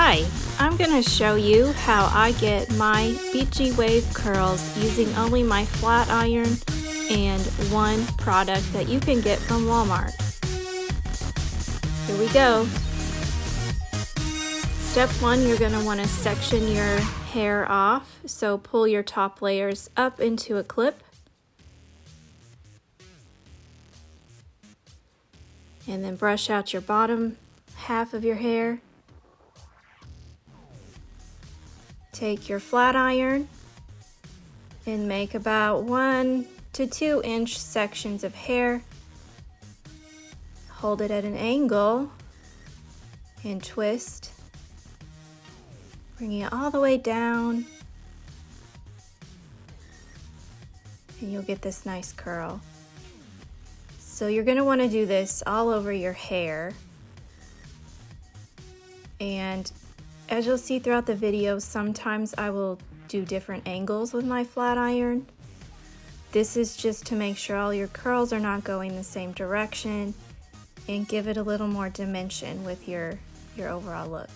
Hi, I'm going to show you how I get my beachy wave curls using only my flat iron and one product that you can get from Walmart. Here we go. Step 1, you're going to want to section your hair off, so pull your top layers up into a clip. And then brush out your bottom half of your hair. Take your flat iron and make about 1 to 2 inch sections of hair. Hold it at an angle and twist. Bring it all the way down and you'll get this nice curl. So you're going to want to do this all over your hair. And as you'll see throughout the video, sometimes I will do different angles with my flat iron. This is just to make sure all your curls are not going the same direction and give it a little more dimension with your overall look.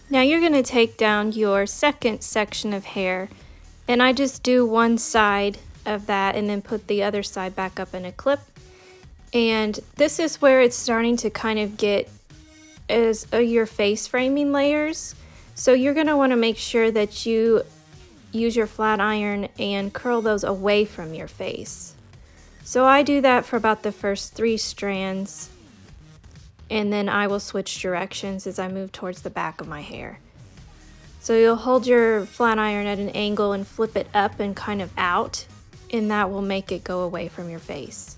Now you're going to take down your second section of hair, and I just do one side of that and then put the other side back up in a clip. And this is where it's starting to kind of get as your face framing layers. So you're going to want to make sure that you use your flat iron and curl those away from your face. So I do that for about the first 3 strands. And then I will switch directions as I move towards the back of my hair. So you'll hold your flat iron at an angle and flip it up and kind of out, and that will make it go away from your face.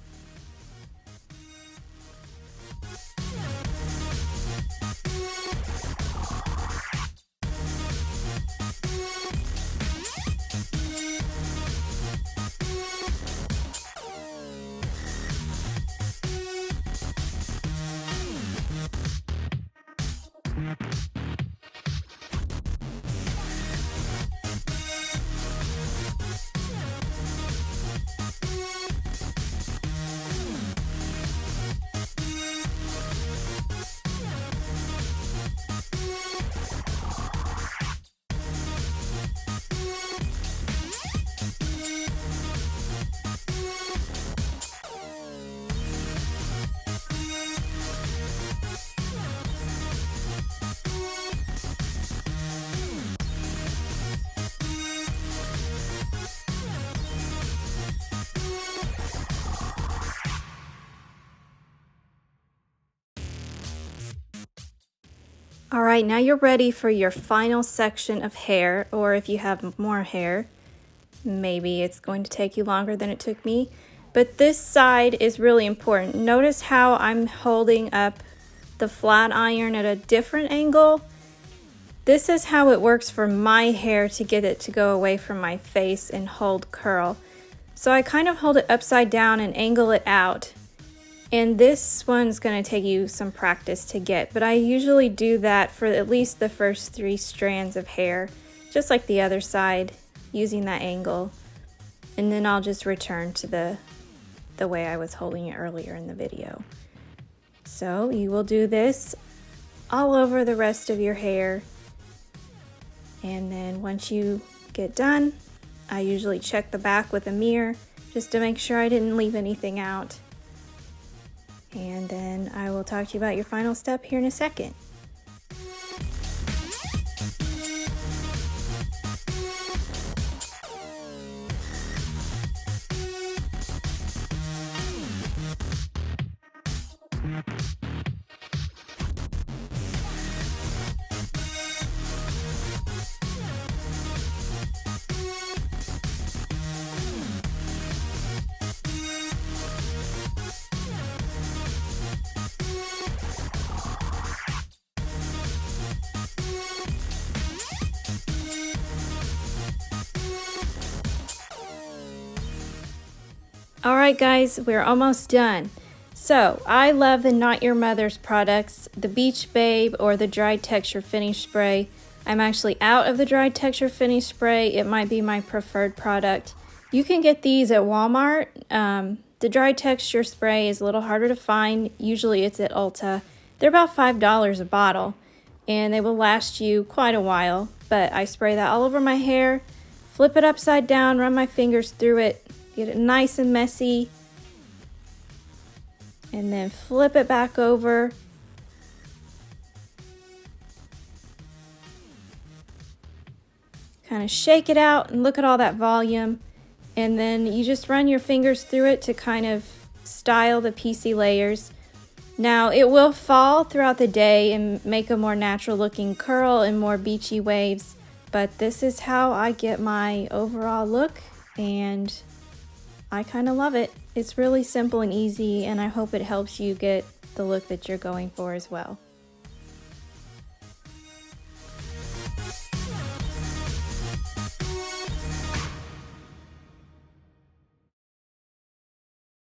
Alright, now you're ready for your final section of hair, or if you have more hair, maybe it's going to take you longer than it took me. But this side is really important. Notice how I'm holding up the flat iron at a different angle. This is how it works for my hair to get it to go away from my face and hold curl. So I kind of hold it upside down and angle it out. And this one's going to take you some practice to get, but I usually do that for at least the first 3 strands of hair, just like the other side, using that angle. And then I'll just return to the way I was holding it earlier in the video. So you will do this all over the rest of your hair. And then once you get done, I usually check the back with a mirror just to make sure I didn't leave anything out. And then I will talk to you about your final step here in a second. Alright guys, we're almost done. So, I love the Not Your Mother's products, the Beach Babe or the Dry Texture Finish Spray. I'm actually out of the Dry Texture Finish Spray. It might be my preferred product. You can get these at Walmart. The Dry Texture Spray is a little harder to find. Usually it's at Ulta. They're about $5 a bottle, and they will last you quite a while. But I spray that all over my hair, flip it upside down, run my fingers through it, get it nice and messy, and then flip it back over. Kind of shake it out and look at all that volume, and then you just run your fingers through it to kind of style the piecey layers. Now it will fall throughout the day and make a more natural looking curl and more beachy waves, but this is how I get my overall look, and I kind of love it. It's really simple and easy, and I hope it helps you get the look that you're going for as well.